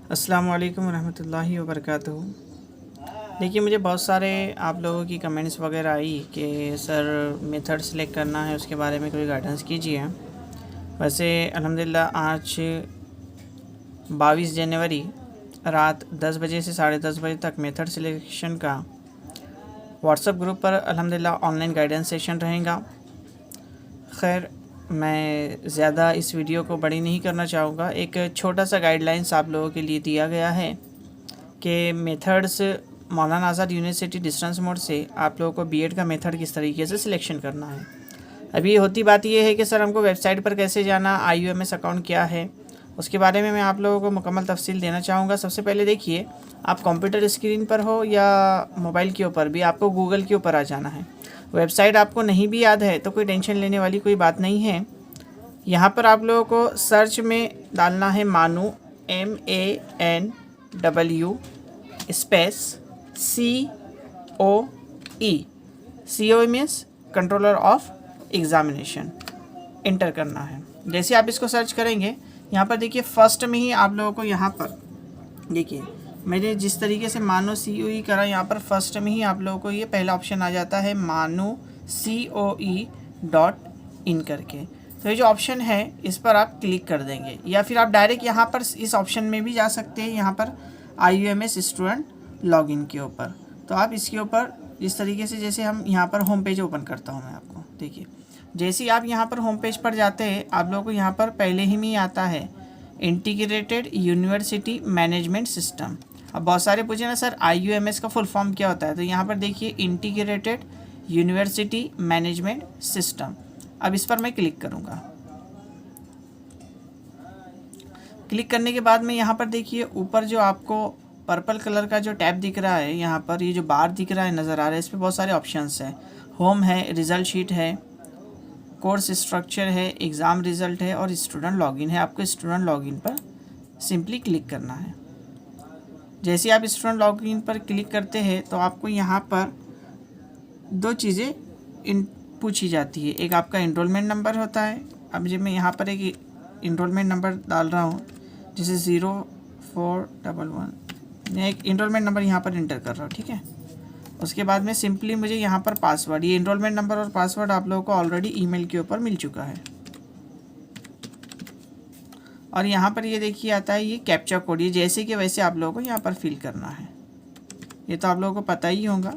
अस्सलाम वालेकुम रहमतुल्लाहि व बरकातहू। देखिए, मुझे बहुत सारे आप लोगों की कमेंट्स वगैरह आई कि सर मेथड सेलेक्ट करना है, उसके बारे में कोई गाइडेंस कीजिए। वैसे अल्हम्दुलिल्लाह आज 22 जनवरी रात 10 बजे से 10:30 बजे तक मेथड सिलेक्शन का व्हाट्सएप ग्रुप पर अल्हम्दुलिल्लाह ऑनलाइन गाइडेंस सेशन रहेगा। खैर, मैं ज़्यादा इस वीडियो को बड़ी नहीं करना चाहूँगा। एक छोटा सा गाइडलाइंस आप लोगों के लिए दिया गया है कि मेथड्स मौलाना आज़ाद यूनिवर्सिटी डिस्टेंस मोड से आप लोगों को बीएड का मेथड किस तरीके से सिलेक्शन करना है। अभी होती बात यह है कि सर हमको वेबसाइट पर कैसे जाना, IUMS अकाउंट क्या है, उसके बारे में मैं आप लोगों को मुकम्मल तफसील देना चाहूँगा। सबसे पहले देखिए, आप कंप्यूटर स्क्रीन पर हो या मोबाइल के ऊपर भी, आपको गूगल के ऊपर आ जाना है। वेबसाइट आपको नहीं भी याद है तो कोई टेंशन लेने वाली कोई बात नहीं है। यहाँ पर आप लोगों को सर्च में डालना है मानू, MANW space COE। COE means controller of examination, inter करना है। जैसे आप इसको सर्च करेंगे, यहाँ पर देखिए फर्स्ट में ही आप लोगों को यहाँ पर देखिए, मैंने जिस तरीके से मानो COE करा, यहाँ पर फर्स्ट में ही आप लोगों को ये पहला ऑप्शन आ जाता है मानो COE.in करके। तो ये जो ऑप्शन है इस पर आप क्लिक कर देंगे, या फिर आप डायरेक्ट यहाँ पर इस ऑप्शन में भी जा सकते हैं, यहाँ पर IUMS स्टूडेंट लॉगिन के ऊपर। तो आप इसके ऊपर इस तरीके से, जैसे हम यहाँ पर होम पेज ओपन करता हूँ मैं आपको, देखिए जैसे ही आप यहाँ पर होम पेज पर जाते हैं, आप लोगों को यहाँ पर पहले ही में आता है इंटीग्रेटेड यूनिवर्सिटी मैनेजमेंट सिस्टम। अब बहुत सारे पूछे ना सर IUMS का फुल फॉर्म क्या होता है, तो यहाँ पर देखिए इंटीग्रेटेड यूनिवर्सिटी मैनेजमेंट सिस्टम। अब इस पर मैं क्लिक करूँगा। क्लिक करने के बाद में यहाँ पर देखिए ऊपर जो आपको पर्पल कलर का जो टैब दिख रहा है, यहाँ पर ये जो बार दिख रहा है, नज़र आ रहा है, इस पर बहुत सारे ऑप्शंस हैं। होम है, रिज़ल्ट शीट है, कोर्स स्ट्रक्चर है, एग्ज़ाम रिज़ल्ट है और स्टूडेंट लॉगिन है। आपको स्टूडेंट लॉगिन पर सिंपली क्लिक करना है। जैसे आप स्टूडेंट लॉगिन पर क्लिक करते हैं तो आपको यहाँ पर दो चीज़ें पूछी जाती है। एक आपका इनरोलमेंट नंबर होता है। अब जब मैं यहाँ पर एक इनरोलमेंट नंबर डाल रहा हूँ, जैसे 0411, मैं एक इनरोलमेंट नंबर यहाँ पर इंटर कर रहा हूँ, ठीक है। उसके बाद में सिंपली मुझे यहाँ पर पासवर्ड, ये इनरोलमेंट नंबर और पासवर्ड आप लोगों को ऑलरेडी ईमेल के ऊपर मिल चुका है। और यहाँ पर ये देखिए आता है ये कैप्चा कोड, ये जैसे कि वैसे आप लोगों को यहाँ पर फिल करना है। ये तो आप लोगों को पता ही होगा,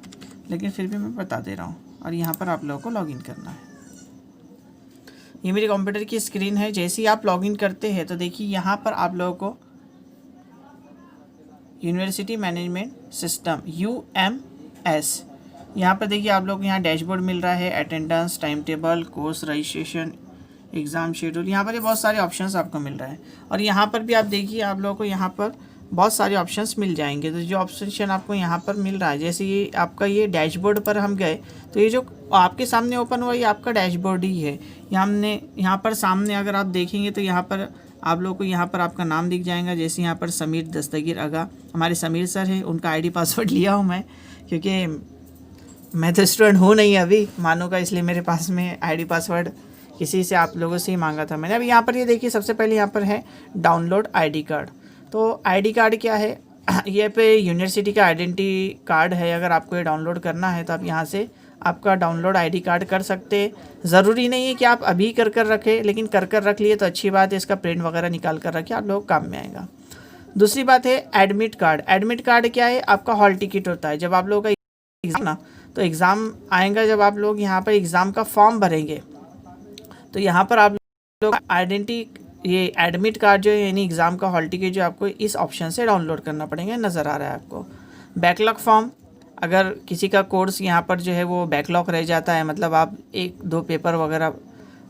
लेकिन फिर भी मैं बता दे रहा हूँ। और यहाँ पर आप लोगों को लॉगिन करना है। ये मेरे कंप्यूटर की स्क्रीन है। जैसे ही आप लॉगिन करते हैं तो देखिए यहाँ पर आप लोगों को यूनिवर्सिटी मैनेजमेंट सिस्टम UMS, यहाँ पर देखिए आप लोग यहाँ डैशबोर्ड मिल रहा है, attendance, time table, course registration, exam schedule, यहाँ पर ये बहुत सारे ऑप्शंस आपको मिल रहे हैं। और यहाँ पर भी आप देखिए आप लोगों को यहाँ पर बहुत सारे ऑप्शंस मिल जाएंगे। तो जो ऑप्शन आपको यहाँ पर मिल रहा है, जैसे ये आपका ये डैशबोर्ड पर हम गए तो ये जो आपके सामने ओपन हुआ ये आपका डैशबोर्ड ही है। यहाँ पर सामने अगर आप देखेंगे तो यहाँ पर आप लोगों को यहाँ पर आपका नाम दिख जाएगा। जैसे यहाँ पर समीर दस्तगीर आगा, हमारे समीर सर हैं, उनका ID पासवर्ड लिया हूँ मैं, क्योंकि मैं तो स्टूडेंट हूँ नहीं अभी मानो का, इसलिए मेरे पास में ID पासवर्ड किसी से आप लोगों से ही मांगा था मैंने। अभी यहाँ पर ये देखिए सबसे पहले यहाँ पर है डाउनलोड ID कार्ड। तो ID कार्ड क्या है, ये पे यूनिवर्सिटी का आइडेंटिटी कार्ड है। अगर आपको ये डाउनलोड करना है तो आप यहाँ से आपका डाउनलोड ID कार्ड कर सकते हैं। ज़रूरी नहीं है कि आप अभी कर रखें, लेकिन कर रख लिए तो अच्छी बात है। इसका प्रिंट वगैरह निकाल कर रखें, आप लोग काम में आएगा। दूसरी बात है एडमिट कार्ड। एडमिट कार्ड क्या है, आपका हॉल टिकट होता है। जब आप लोगों का एग्ज़ाम ना, तो एग्ज़ाम आएगा, जब आप लोग यहाँ पर एग्ज़ाम का फॉर्म भरेंगे तो यहाँ पर आप लोग ये एडमिट कार्ड जो है, यानी एग्ज़ाम का हॉल टिकट जो आपको इस ऑप्शन से डाउनलोड करना पड़ेगा। नज़र आ रहा है आपको बैकलॉग फॉर्म। अगर किसी का कोर्स यहाँ पर जो है वो बैकलॉग रह जाता है, मतलब आप 1-2 पेपर वगैरह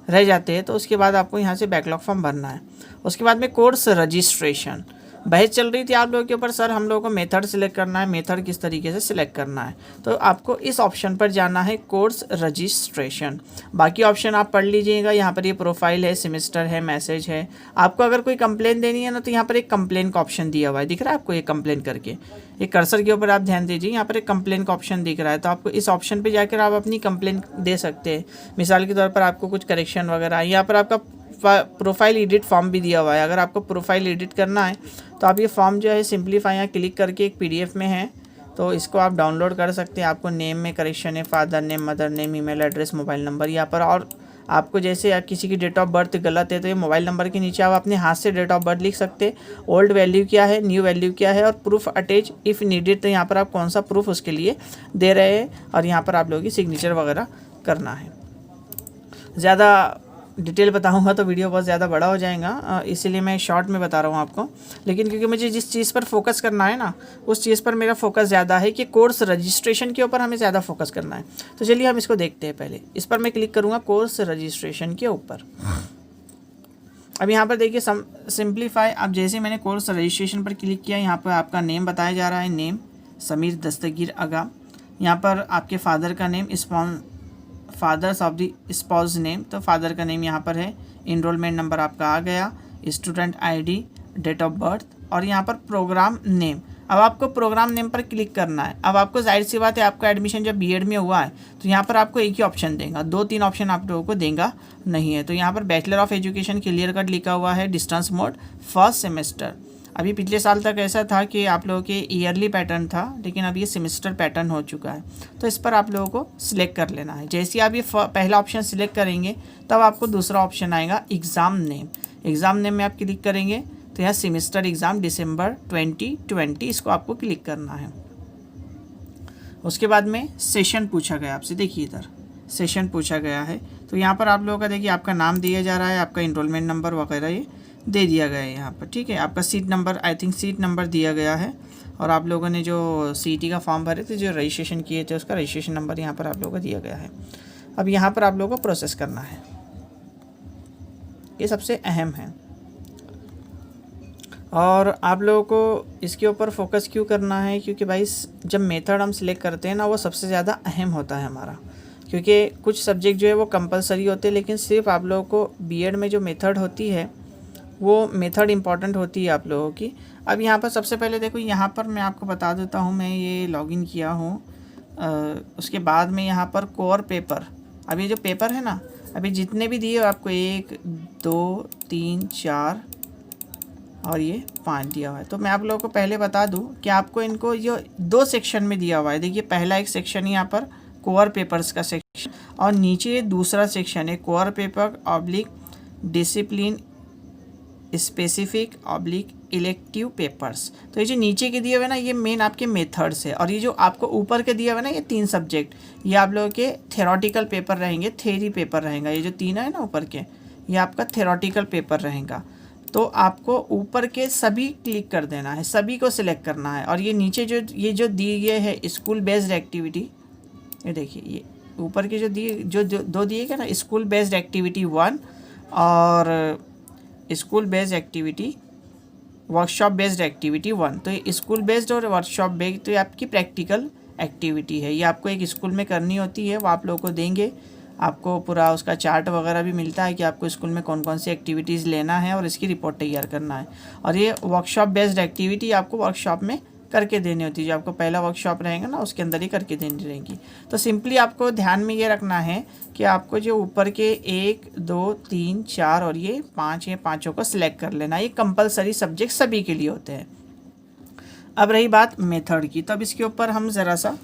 रह जाते हैं, तो उसके बाद आपको यहाँ से बैकलॉग फॉर्म भरना है। उसके बाद में कोर्स रजिस्ट्रेशन। बहस चल रही थी आप लोगों के ऊपर, सर हम लोगों को मेथड सिलेक्ट करना है, मेथड किस तरीके से सिलेक्ट करना है, तो आपको इस ऑप्शन पर जाना है, कोर्स रजिस्ट्रेशन। बाकी ऑप्शन आप पढ़ लीजिएगा। यहाँ पर ये प्रोफाइल है, सेमेस्टर है, मैसेज है। आपको अगर कोई कंप्लेन देनी है ना, तो यहाँ पर एक कंप्लेन का ऑप्शन दिया हुआ है, दिख रहा है आपको ये कंप्लेन करके, एक कर्सर के ऊपर आप ध्यान दीजिए, यहाँ पर एक कंप्लेन का ऑप्शन दिख रहा है। तो आपको इस ऑप्शन पे जाकर आप अपनी कंप्लेन दे सकते हैं। मिसाल के तौर पर आपको कुछ करेक्शन वगैरह, यहाँ पर आपका प्रोफाइल एडिट फॉर्म भी दिया हुआ है। अगर आपको प्रोफाइल एडिट करना है तो आप ये फॉर्म जो है सिंप्लीफाई यहाँ क्लिक करके एक PDF में है, तो इसको आप डाउनलोड कर सकते हैं। आपको नेम में करेक्शन है, father name, mother name, email address, mobile number यहाँ पर। और आपको जैसे आप किसी की डेट ऑफ बर्थ गलत है तो ये मोबाइल नंबर के नीचे आप अपने हाथ से डेट ऑफ बर्थ लिख सकते हैं। ओल्ड वैल्यू क्या है, न्यू वैल्यू क्या है, और प्रूफ अटैच इफ़ नीडेड, तो यहाँ पर आप कौन सा प्रूफ उसके लिए दे रहे हैं, और यहाँ पर आप लोगों की सिग्नेचर वगैरह करना है। ज़्यादा डिटेल बताऊंगा तो वीडियो बहुत ज़्यादा बड़ा हो जाएगा, इसीलिए मैं शॉर्ट में बता रहा हूँ आपको। लेकिन क्योंकि मुझे जिस चीज़ पर फोकस करना है ना, उस चीज़ पर मेरा फोकस ज़्यादा है कि कोर्स रजिस्ट्रेशन के ऊपर हमें ज़्यादा फोकस करना है। तो चलिए हम इसको देखते हैं। पहले इस पर मैं क्लिक करूँगा कोर्स रजिस्ट्रेशन के ऊपर। अब यहाँ पर देखिए सिंप्लीफाई। अब जैसे मैंने कोर्स रजिस्ट्रेशन पर क्लिक किया, यहाँ पर आपका नेम बताया जा रहा है, नेम समीर दस्तगीर आगा। यहाँ पर आपके फादर का name, father's of the spouse name, तो फादर का नेम यहाँ पर है। इनरोलमेंट नंबर आपका आ गया, student ID, date of birth, और यहाँ पर प्रोग्राम नेम। अब आपको प्रोग्राम नेम पर क्लिक करना है। अब आपको जाहिर सी बात है, आपका एडमिशन जब B.Ed में हुआ है तो यहाँ पर आपको एक ही ऑप्शन देगा, 2-3 ऑप्शन आप लोगों को देगा नहीं है। तो यहाँ पर bachelor of education clear cut लिखा हुआ है, डिस्टेंस मोड, फर्स्ट सेमेस्टर। अभी पिछले साल तक ऐसा था कि आप लोगों के ईयरली पैटर्न था, लेकिन अब ये सेमेस्टर पैटर्न हो चुका है। तो इस पर आप लोगों को सिलेक्ट कर लेना है। जैसे आप ये पहला ऑप्शन सिलेक्ट करेंगे तब आपको दूसरा ऑप्शन आएगा एग्ज़ाम नेम। एग्ज़ाम नेम में आप क्लिक करेंगे तो यहाँ सेमेस्टर एग्ज़ाम दिसंबर 2020, इसको आपको क्लिक करना है। उसके बाद में सेशन पूछा गया आपसे, देखिए इधर सेशन पूछा गया है। तो यहाँ पर आप लोगों का देखिए आपका नाम दिया जा रहा है, आपका इनरोलमेंट नंबर वगैरह ये दे दिया गया है यहाँ पर, ठीक है। आपका seat number, I think seat number दिया गया है, और आप लोगों ने जो CET का फॉर्म भरे थे, जो रजिस्ट्रेशन किए थे, उसका रजिस्ट्रेशन नंबर यहाँ पर आप लोगों को दिया गया है। अब यहाँ पर आप लोगों को प्रोसेस करना है, ये सबसे अहम है। और आप लोगों को इसके ऊपर फोकस क्यों करना है, क्योंकि भाई जब मेथड हम सिलेक्ट करते हैं ना, वो सबसे ज़्यादा अहम होता है हमारा। क्योंकि कुछ सब्जेक्ट जो है वो कंपलसरी होते हैं, लेकिन सिर्फ आप लोगों को B.Ed में जो मेथड होती है वो मेथड इम्पॉर्टेंट होती है आप लोगों की। अब यहाँ पर सबसे पहले देखो, यहाँ पर मैं आपको बता देता हूँ, मैं ये लॉगिन किया हूँ। उसके बाद में यहाँ पर कोर पेपर, अब ये जो पेपर है ना, अभी जितने भी दिए आपको 1 2 3 4 और ये 5 दिया हुआ है। तो मैं आप लोगों को पहले बता दूं कि आपको इनको ये 2 सेक्शन में दिया हुआ है। देखिए पहला एक सेक्शन यहाँ पर कोर पेपर्स का सेक्शन, और नीचे दूसरा सेक्शन है core paper oblique discipline specific oblique elective papers. तो ये जो नीचे के दिए हुए ना, ये मेन आपके मेथड्स है, और ये जो आपको ऊपर के दिए हुए ना, ये 3 सब्जेक्ट, ये आप लोगों के थ्योरेटिकल पेपर रहेंगे, थ्योरी पेपर रहेगा। ये जो 3 है ना ऊपर के, ये आपका थ्योरेटिकल पेपर रहेगा। तो आपको ऊपर के सभी क्लिक कर देना है, सभी को सिलेक्ट करना है। और ये नीचे जो दिए गए है स्कूल बेस्ड एक्टिविटी, ये देखिए ये ऊपर के जो 2 दिए गए ना, स्कूल बेस्ड एक्टिविटी 1 और school based activity, workshop based activity 1। तो ये स्कूल बेस्ड और वर्कशॉप बेस्ड, तो ये आपकी प्रैक्टिकल एक्टिविटी है। ये आपको एक स्कूल में करनी होती है, वो आप लोगों को देंगे। आपको पूरा उसका चार्ट वगैरह भी मिलता है कि आपको स्कूल में कौन कौन सी एक्टिविटीज़ लेना है और इसकी रिपोर्ट तैयार करना है। और ये वर्कशॉप बेस्ड एक्टिविटी आपको वर्कशॉप में करके देनी होती है। जो आपको पहला वर्कशॉप रहेगा ना, उसके अंदर ही करके देनी रहेगी। तो सिंपली आपको ध्यान में ये रखना है कि आपको जो ऊपर के 1 2 3 4 और ये 5 पाँचों को सिलेक्ट कर लेना। ये कंपलसरी सब्जेक्ट सभी के लिए होते हैं। अब रही बात मेथड की, तो अब इसके ऊपर हम ज़रा सा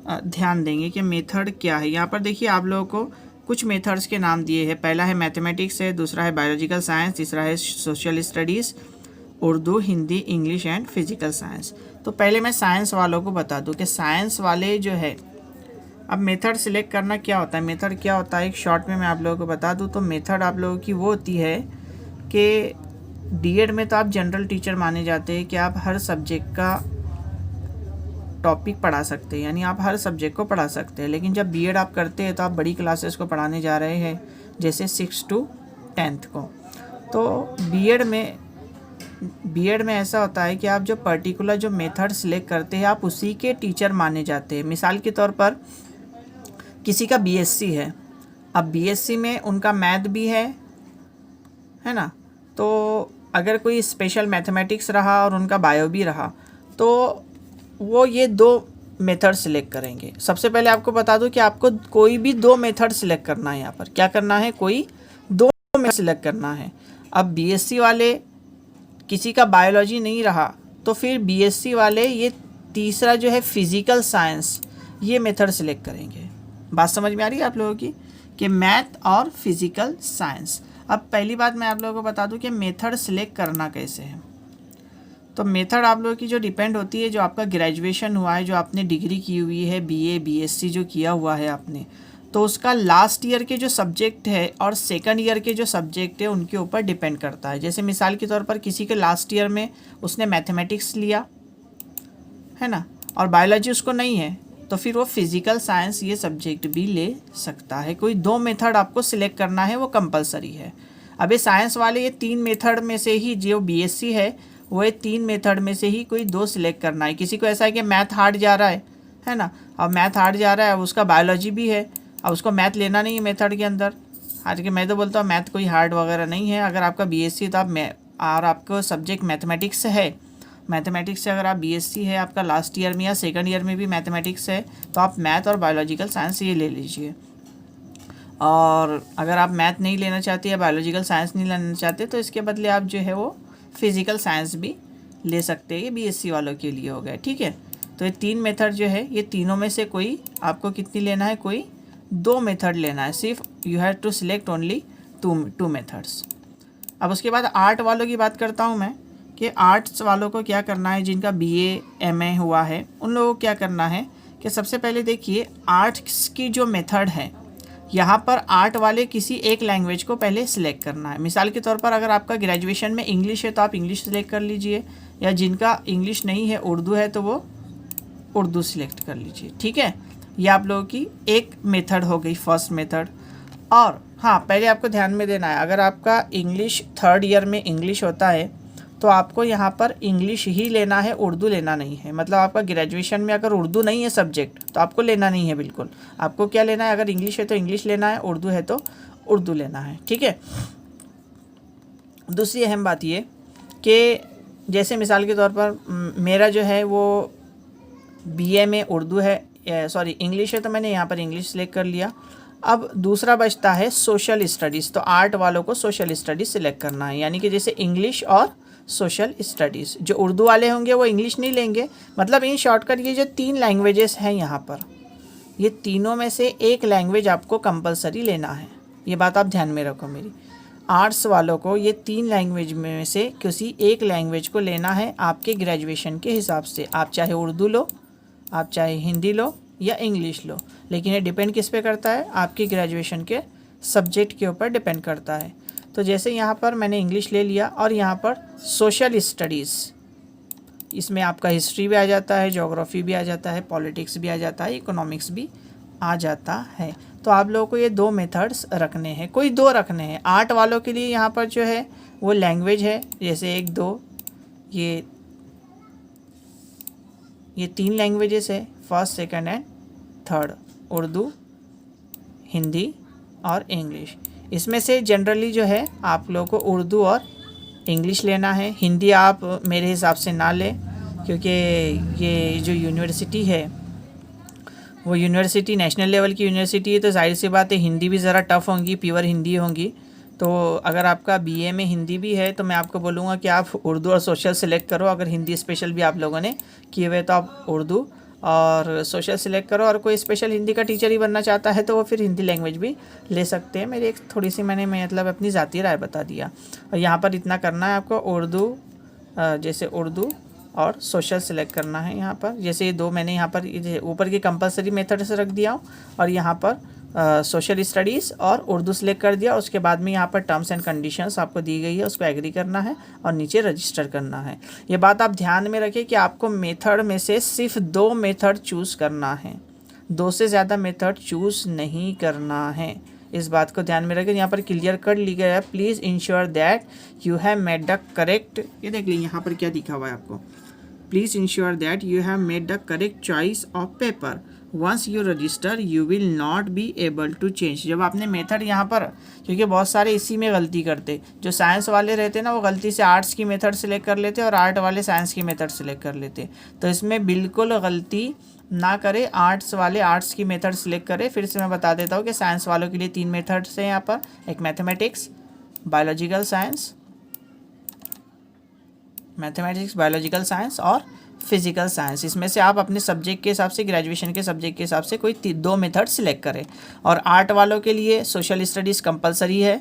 ध्यान देंगे कि मेथड क्या है। यहाँ पर देखिए आप लोगों को कुछ मेथड्स के नाम दिए हैं। पहला है मैथमेटिक्स है, दूसरा है बायोलॉजिकल साइंस, तीसरा है social studies, Urdu, Hindi, English and physical science. तो पहले मैं साइंस वालों को बता दूं कि साइंस वाले जो है, अब मेथड सिलेक्ट करना क्या होता है, मेथड क्या होता है एक शॉर्ट में मैं आप लोगों को बता दूं। तो मेथड आप लोगों की वो होती है कि D.Ed में तो आप जनरल टीचर माने जाते हैं कि आप हर सब्जेक्ट का टॉपिक पढ़ा सकते हैं, यानी आप हर सब्जेक्ट को पढ़ा सकते हैं। लेकिन जब B.Ed आप करते हैं तो आप बड़ी क्लासेस को पढ़ाने जा रहे हैं, जैसे 6 to 10th को। तो B.Ed में ऐसा होता है कि आप जो पर्टिकुलर जो मेथड सिलेक्ट करते हैं, आप उसी के टीचर माने जाते हैं। मिसाल के तौर पर किसी का BSc है, अब BSc में उनका मैथ भी है ना, तो अगर कोई स्पेशल मैथमेटिक्स रहा और उनका बायो भी रहा, तो वो ये 2 मेथड सिलेक्ट करेंगे। सबसे पहले आपको बता दूं कि आपको कोई भी 2 मेथड सिलेक्ट करना है। यहाँ पर क्या करना है, कोई 2 में सिलेक्ट करना है। अब बीएससी वाले किसी का बायोलॉजी नहीं रहा तो फिर बीएससी वाले ये तीसरा जो है फिजिकल साइंस, ये मेथड सिलेक्ट करेंगे। बात समझ में आ रही है आप लोगों की कि मैथ और फिजिकल साइंस। अब पहली बात मैं आप लोगों को बता दूं कि मेथड सिलेक्ट करना कैसे है। तो मेथड आप लोगों की जो डिपेंड होती है, जो आपका ग्रेजुएशन हुआ है, जो आपने डिग्री की हुई है, बीए बीएससी जो किया हुआ है आपने, तो उसका लास्ट ईयर के जो सब्जेक्ट है और सेकंड ईयर के जो सब्जेक्ट है उनके ऊपर डिपेंड करता है। जैसे मिसाल के तौर पर किसी के लास्ट ईयर में उसने मैथमेटिक्स लिया है ना, और बायोलॉजी उसको नहीं है, तो फिर वो फिजिकल साइंस ये सब्जेक्ट भी ले सकता है। कोई दो मेथड आपको सिलेक्ट करना है, वो कंपलसरी है। अब ये साइंस वाले ये तीन मेथड में से ही, जो बीएससी है वो ये तीन मेथड में से ही कोई दो सिलेक्ट करना है। किसी को ऐसा है कि मैथ हार्ड जा रहा है ना, अब मैथ हार्ड जा रहा है, अब उसका बायोलॉजी भी है, अब उसको मैथ लेना नहीं है मेथड के अंदर। आज के मैं तो बोलता हूँ मैथ कोई हार्ड वगैरह नहीं है। अगर आपका बीएससी तो आप और आपको सब्जेक्ट मैथमेटिक्स है, मैथमेटिक्स से अगर आप बीएससी है, आपका लास्ट ईयर में या सेकंड ईयर में भी मैथमेटिक्स है, तो आप मैथ और बायोलॉजिकल साइंस ये ले लीजिए। और अगर आप मैथ नहीं लेना चाहते या बायोलॉजिकल साइंस नहीं लेना चाहते तो इसके बदले आप जो है वो फिजिकल साइंस भी ले सकते हैं। ये बीएससी वालों के लिए हो गया, ठीक है। तो ये तीन मेथड जो है, ये तीनों में से कोई आपको कितनी लेना है, कोई दो मेथड लेना है सिर्फ। You have to select only two methods. अब उसके बाद आर्ट वालों की बात करता हूँ मैं कि आर्ट्स वालों को क्या करना है, जिनका बीए एमए हुआ है उन लोगों को क्या करना है कि सबसे पहले देखिए आर्ट्स की जो मेथड है, यहाँ पर आर्ट वाले किसी एक लैंग्वेज को पहले सिलेक्ट करना है। मिसाल के तौर पर अगर आपका ग्रेजुएशन में इंग्लिश है तो आप इंग्लिश सिलेक्ट कर लीजिए, या जिनका इंग्लिश नहीं है उर्दू है तो वो उर्दू सिलेक्ट कर लीजिए, ठीक है। ये आप लोगों की एक मेथड हो गई, फर्स्ट मेथड। और हाँ, पहले आपको ध्यान में देना है, अगर आपका इंग्लिश थर्ड ईयर में इंग्लिश होता है तो आपको यहाँ पर इंग्लिश ही लेना है, उर्दू लेना नहीं है। मतलब आपका ग्रेजुएशन में अगर उर्दू नहीं है सब्जेक्ट तो आपको लेना नहीं है बिल्कुल। आपको क्या लेना है, अगर इंग्लिश है तो इंग्लिश लेना है, उर्दू है तो उर्दू लेना है, ठीक है। दूसरी अहम बात ये कि जैसे मिसाल के तौर पर मेरा जो है वो बीए में उर्दू है, सॉरी इंग्लिश है, तो मैंने यहाँ पर इंग्लिश सेलेक्ट कर लिया। अब दूसरा बचता है सोशल स्टडीज़। तो आर्ट वालों को सोशल स्टडीज़ सिलेक्ट करना है, यानी कि जैसे इंग्लिश और सोशल स्टडीज़। जो उर्दू वाले होंगे वो इंग्लिश नहीं लेंगे। मतलब इन शॉर्टकट ये जो तीन लैंग्वेजेस हैं यहाँ पर, ये तीनों में से एक लैंग्वेज आपको कंपलसरी लेना है। ये बात आप ध्यान में रखो मेरी। आर्ट्स वालों को ये तीन लैंग्वेज में से किसी एक लैंग्वेज को लेना है आपके ग्रेजुएशन के हिसाब से। आप चाहे उर्दू लो, आप चाहे हिंदी लो या इंग्लिश लो, लेकिन ये डिपेंड किस पे करता है, आपकी ग्रेजुएशन के सब्जेक्ट के ऊपर डिपेंड करता है। तो जैसे यहाँ पर मैंने इंग्लिश ले लिया और यहाँ पर सोशल स्टडीज़, इसमें आपका हिस्ट्री भी आ जाता है, ज्योग्राफी भी आ जाता है, पॉलिटिक्स भी आ जाता है, इकोनॉमिक्स भी आ जाता है। तो आप लोगों को ये दो मेथड्स रखने हैं, कोई दो रखने हैं। आर्ट वालों के लिए यहाँ पर जो है वो लैंग्वेज है, जैसे एक दो ये तीन लैंग्वेजेस है, first second and third, Urdu, Hindi और इंग्लिश। इसमें से जनरली जो है आप लोगों को उर्दू और इंग्लिश लेना है। हिंदी आप मेरे हिसाब से ना लें, क्योंकि ये जो यूनिवर्सिटी है वो यूनिवर्सिटी नेशनल लेवल की यूनिवर्सिटी है, तो जाहिर सी बात है हिंदी भी ज़रा टफ़ होंगी, प्योर हिंदी होंगी। तो अगर आपका बीए में हिंदी भी है तो मैं आपको बोलूँगा कि आप उर्दू और सोशल सेलेक्ट करो। अगर हिंदी स्पेशल भी आप लोगों ने किए हुए तो आप उर्दू और सोशल सेलेक्ट करो। और कोई स्पेशल हिंदी का टीचर ही बनना चाहता है तो वो फिर हिंदी लैंग्वेज भी ले सकते हैं। मेरी एक थोड़ी सी मैंने मतलब अपनी ज़ाती राय बता दिया। और यहाँ पर इतना करना है आपको, उर्दू जैसे उर्दू और सोशल सेलेक्ट करना है। यहाँ पर जैसे ये दो मैंने यहाँ पर ऊपर की कंपलसरी मेथड से रख दिया हूँ, और यहाँ पर सोशल स्टडीज़ और उर्दू सेलेक्ट कर दिया। उसके बाद में यहाँ पर टर्म्स एंड कंडीशंस आपको दी गई है, उसको एग्री करना है और नीचे रजिस्टर करना है। ये बात आप ध्यान में रखें कि आपको मेथड में से सिर्फ दो मेथड चूज़ करना है, दो से ज़्यादा मेथड चूज़ नहीं करना है। इस बात को ध्यान में रखें। यहाँ पर क्लियर कट लिखा है, please ensure that you have made the correct, ये देख लीजिए यहाँ पर क्या लिखा हुआ है आपको, please ensure that you have made the correct choice of paper, once you register you will not be able to change. जब आपने मेथड यहाँ पर, क्योंकि बहुत सारे इसी में गलती करते, जो साइंस वाले रहते ना वो गलती से आर्ट्स की मेथड सेलेक्ट कर लेते और आर्ट वाले साइंस की मेथड सेलेक्ट कर लेते। तो इसमें बिल्कुल गलती ना करे, आर्ट्स वाले आर्ट्स की मेथड सेलेक्ट करें। फिर से मैं बता देता हूँ कि साइंस वालों के लिए तीन मेथड्स हैं यहाँ पर, एक mathematics, biological science, mathematics, biological science और फिजिकल साइंस। इसमें से आप अपने सब्जेक्ट के हिसाब से, ग्रेजुएशन के सब्जेक्ट के हिसाब से कोई 2 मेथड सिलेक्ट करें। और आर्ट वालों के लिए सोशल स्टडीज़ कंपलसरी है,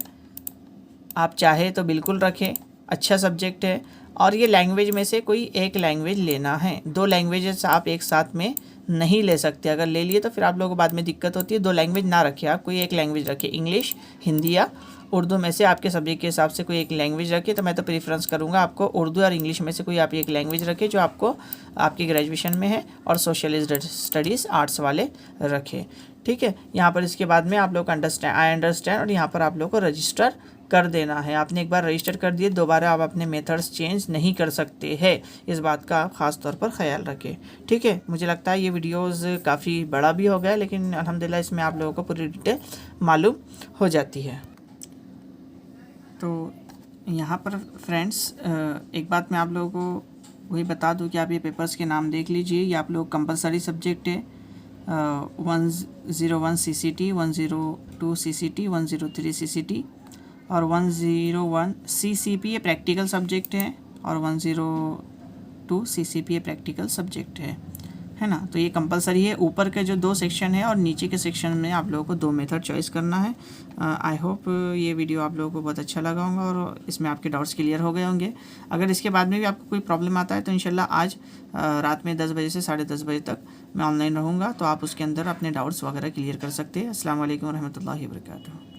आप चाहे तो बिल्कुल रखें, अच्छा सब्जेक्ट है। और ये लैंग्वेज में से कोई एक लैंग्वेज लेना है, 2 लैंग्वेजेस आप एक साथ में नहीं ले सकते। अगर ले लिए तो फिर आप लोगों को बाद में दिक्कत होती है। 2 लैंग्वेज ना रखें, आप कोई एक लैंग्वेज रखें, इंग्लिश, हिंदी या उर्दू में से आपके सब्जेक्ट के हिसाब से कोई एक लैंग्वेज रखें। तो मैं तो प्रेफरेंस करूँगा आपको उर्दू और इंग्लिश में से कोई आप एक लैंग्वेज रखें जो आपको आपकी ग्रेजुएशन में है, और सोशल स्टडीज़ आर्ट्स वाले रखें। ठीक है, यहाँ पर इसके बाद में आप लोग आई अंडरस्टैंड और यहाँ पर आप लोग को रजिस्टर कर देना है। आपने एक बार रजिस्टर कर दिए, दोबारा आप अपने मेथड्स चेंज नहीं कर सकते हैं। इस बात का आप ख़ास तौर पर ख्याल रखें। ठीक है, मुझे लगता है ये वीडियोस काफ़ी बड़ा भी हो गया, लेकिन अल्हम्दुलिल्लाह इसमें आप लोगों को पूरी डिटेल मालूम हो जाती है। तो यहाँ पर फ्रेंड्स एक बात मैं आप लोगों को वही बता दूँ कि आप ये पेपर्स के नाम देख लीजिए। ये आप लोग कंपलसरी सब्जेक्ट है, 101 CCT, 102 CCT, 103 CCT और 101 CCP ये प्रैक्टिकल सब्जेक्ट है, और 102 CCP ये प्रैक्टिकल सब्जेक्ट है ना। तो ये कंपलसरी है। ऊपर के जो 2 सेक्शन है और नीचे के सेक्शन में आप लोगों को 2 मेथड चॉइस करना है। आई होप ये वीडियो आप लोगों को बहुत अच्छा लगा होगा और इसमें आपके डाउट्स क्लियर हो गए होंगे। अगर इसके बाद में भी आपको कोई प्रॉब्लम आता है तो इंशाल्लाह आज रात में 10 बजे से 10:30 बजे तक मैं ऑनलाइन रहूँगा, तो आप उसके अंदर अपने डाउट्स वगैरह क्लियर कर सकते हैं। अस्सलाम वालेकुम रहमतुल्लाहि व बरकातुहू।